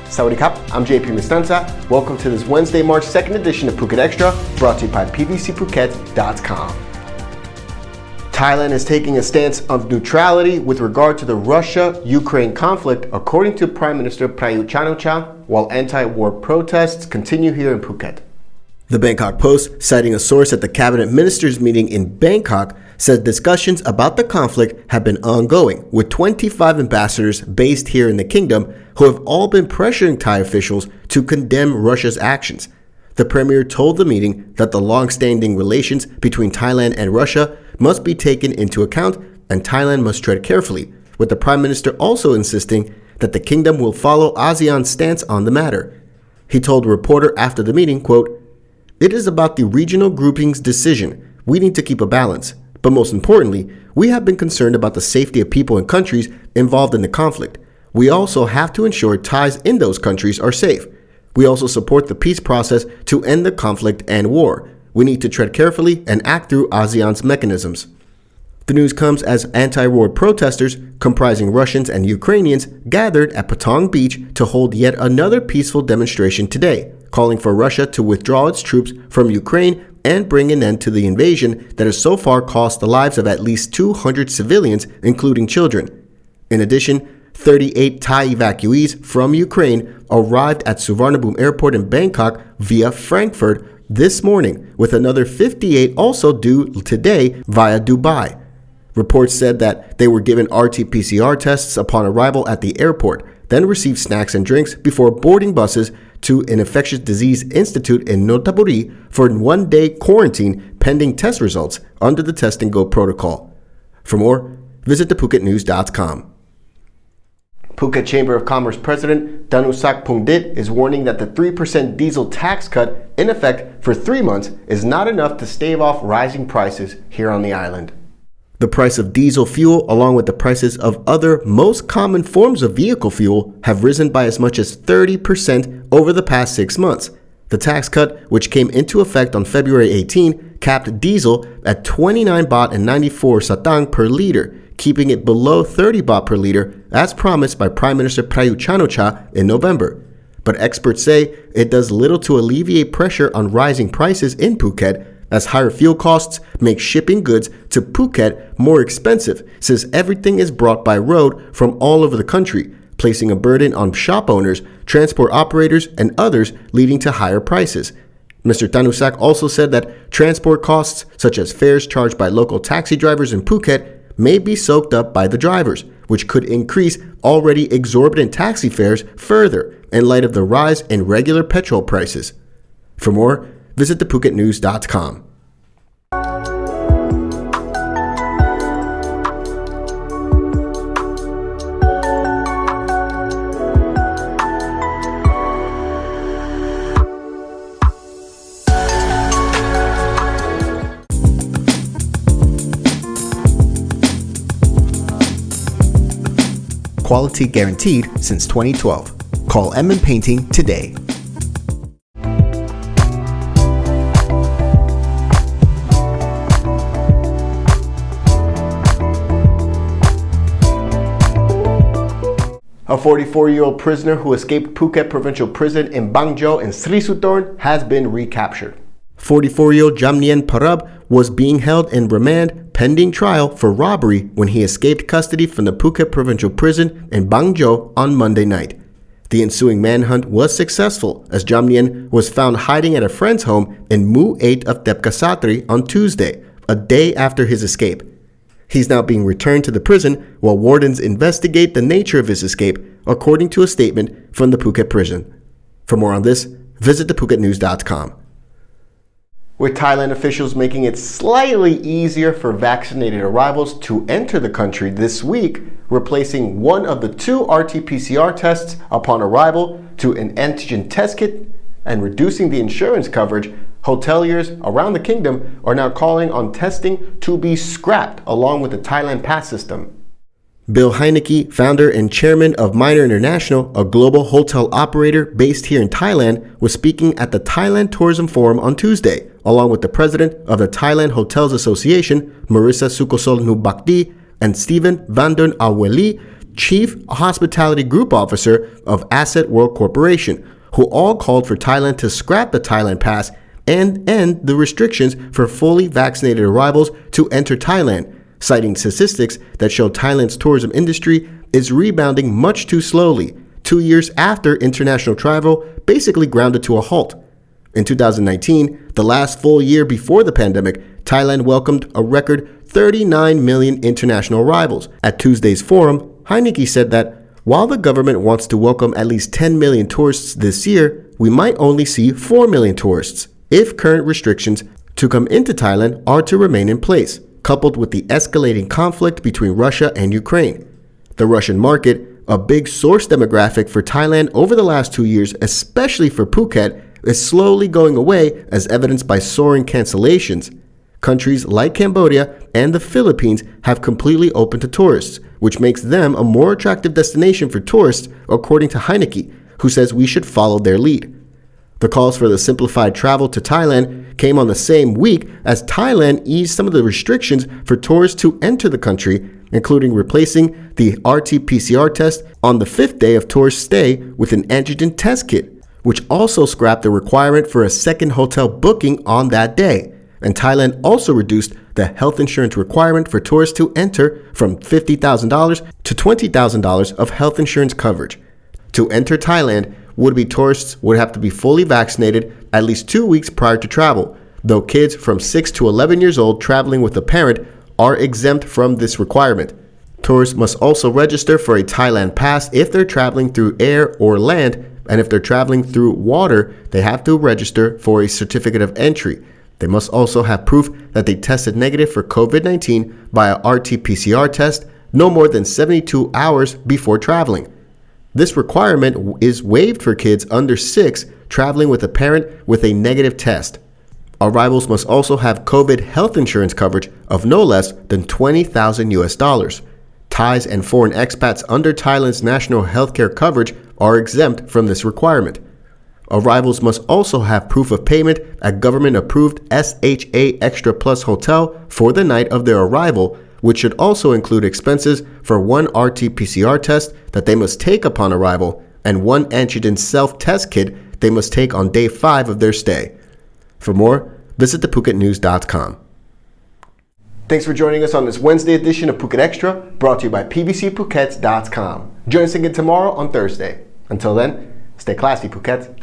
Sawadee Krap, I'm JP Mestanza. Welcome to this Wednesday, March 2nd edition of Phuket Extra, brought to you by PVCPhuket.com. Thailand is taking a stance of neutrality with regard to the Russia-Ukraine conflict, according to Prime Minister Prayut Chan-o-cha, while anti-war protests continue here in Phuket. The Bangkok Post, citing a source at the cabinet ministers meeting in Bangkok, said discussions about the conflict have been ongoing, with 25 ambassadors based here in the kingdom who have all been pressuring Thai officials to condemn Russia's actions. The premier told the meeting that the long-standing relations between Thailand and Russia must be taken into account and Thailand must tread carefully, with the prime minister also insisting that the kingdom will follow ASEAN's stance on the matter. He told a reporter after the meeting, quote, "It is about the regional grouping's decision. We need to keep a balance. But most importantly, we have been concerned about the safety of people and countries involved in the conflict. We also have to ensure ties in those countries are safe. We also support the peace process to end the conflict and war. We need to tread carefully and act through ASEAN's mechanisms." The news comes as anti-war protesters, comprising Russians and Ukrainians, gathered at Patong Beach to hold yet another peaceful demonstration today, calling for Russia to withdraw its troops from Ukraine and bring an end to the invasion that has so far cost the lives of at least 200 civilians, including children. In addition, 38 Thai evacuees from Ukraine arrived at Suvarnabhumi Airport in Bangkok via Frankfurt this morning, with another 58 also due today via Dubai. Reports said that they were given RT-PCR tests upon arrival at the airport, then received snacks and drinks before boarding buses to an infectious disease institute in Nonthaburi for a one-day quarantine pending test results under the Test and Go protocol. For more, visit thephuketnews.com. Phuket Chamber of Commerce President Danusak Pungdit is warning that the 3% diesel tax cut in effect for 3 months is not enough to stave off rising prices here on the island. The price of diesel fuel, along with the prices of other most common forms of vehicle fuel, have risen by as much as 30% over the past 6 months. The tax cut, which came into effect on February 18, capped diesel at 29 baht and 94 satang per liter, keeping it below 30 baht per liter, as promised by Prime Minister Prayut Chan-o-cha in November. But experts say it does little to alleviate pressure on rising prices in Phuket, as higher fuel costs make shipping goods to Phuket more expensive, since everything is brought by road from all over the country, placing a burden on shop owners, transport operators, and others, leading to higher prices. Mr. Tanusak also said that transport costs, such as fares charged by local taxi drivers in Phuket, may be soaked up by the drivers, which could increase already exorbitant taxi fares further in light of the rise in regular petrol prices. For more, visit thephuketnews.com. Quality guaranteed since 2012. Call M&M Painting today. A 44-year-old prisoner who escaped Phuket Provincial Prison in Bang Jo in Sri Sutorn has been recaptured. 44-year-old Jamnien Parab was being held in remand pending trial for robbery when he escaped custody from the Phuket Provincial Prison in Bang Jo on Monday night. The ensuing manhunt was successful as Jamnien was found hiding at a friend's home in Mu 8 of Depkasatri on Tuesday, a day after his escape. He's now being returned to the prison while wardens investigate the nature of his escape, according to a statement from the Phuket prison. For more on this, visit thephuketnews.com. With Thailand officials making it slightly easier for vaccinated arrivals to enter the country this week, replacing one of the 2 RT-PCR tests upon arrival to an antigen test kit and reducing the insurance coverage, hoteliers around the kingdom are now calling on testing to be scrapped along with the Thailand Pass system. Bill Heineke, founder and chairman of Minor International, a global hotel operator based here in Thailand, was speaking at the Thailand Tourism Forum on Tuesday, along with the president of the Thailand Hotels Association, Marissa Sukosol Nubakdi, and Stephen Vandon Aweli, Chief Hospitality Group Officer of Asset World Corporation, who all called for Thailand to scrap the Thailand Pass and end the restrictions for fully vaccinated arrivals to enter Thailand, citing statistics that show Thailand's tourism industry is rebounding much too slowly, 2 years after international travel basically grounded to a halt. In 2019, the last full year before the pandemic, Thailand welcomed a record 39 million international arrivals. At Tuesday's forum, Heineke said that while the government wants to welcome at least 10 million tourists this year, we might only see 4 million tourists if current restrictions to come into Thailand are to remain in place, coupled with the escalating conflict between Russia and Ukraine. The Russian market, a big source demographic for Thailand over the last 2 years, especially for Phuket, is slowly going away as evidenced by soaring cancellations. Countries like Cambodia and the Philippines have completely opened to tourists, which makes them a more attractive destination for tourists, according to Heineke, who says we should follow their lead. The calls for the simplified travel to Thailand came on the same week as Thailand eased some of the restrictions for tourists to enter the country, including replacing the RT-PCR test on the 5th day of tourist stay with an antigen test kit, which also scrapped the requirement for a second hotel booking on that day. And Thailand also reduced the health insurance requirement for tourists to enter from $50,000 to $20,000 of health insurance coverage. To enter Thailand, would-be tourists would have to be fully vaccinated at least 2 weeks prior to travel, though kids from 6 to 11 years old traveling with a parent are exempt from this requirement. Tourists must also register for a Thailand Pass if they're traveling through air or land, and if they're traveling through water, they have to register for a certificate of entry. They must also have proof that they tested negative for COVID-19 by a RT-PCR test no more than 72 hours before traveling. This requirement is waived for kids under 6 traveling with a parent with a negative test. Arrivals must also have COVID health insurance coverage of no less than $20,000. Thais and foreign expats under Thailand's national healthcare coverage are exempt from this requirement. Arrivals must also have proof of payment at government-approved SHA Extra Plus hotel for the night of their arrival, which should also include expenses for 1 RT-PCR test that they must take upon arrival and 1 antigen self-test kit they must take on day 5 of their stay. For more, visit thephuket.news.com. Thanks for joining us on this Wednesday edition of Phuket Extra, brought to you by pvcphuket.com. Join us again tomorrow on Thursday. Until then, stay classy, Phuket.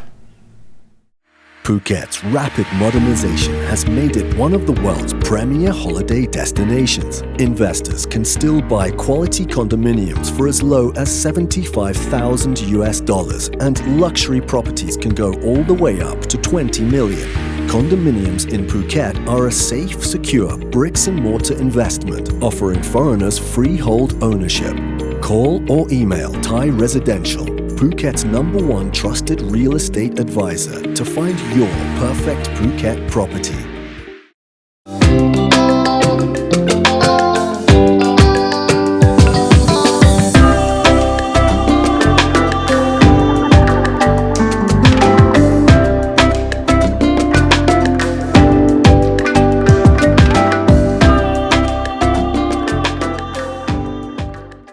Phuket's rapid modernization has made it one of the world's premier holiday destinations. Investors can still buy quality condominiums for as low as $75,000, and luxury properties can go all the way up to $20 million. Condominiums in Phuket are a safe, secure bricks-and-mortar investment offering foreigners freehold ownership. Call or email Thai Residential, Phuket's #1 trusted real estate advisor, to find your perfect Phuket property.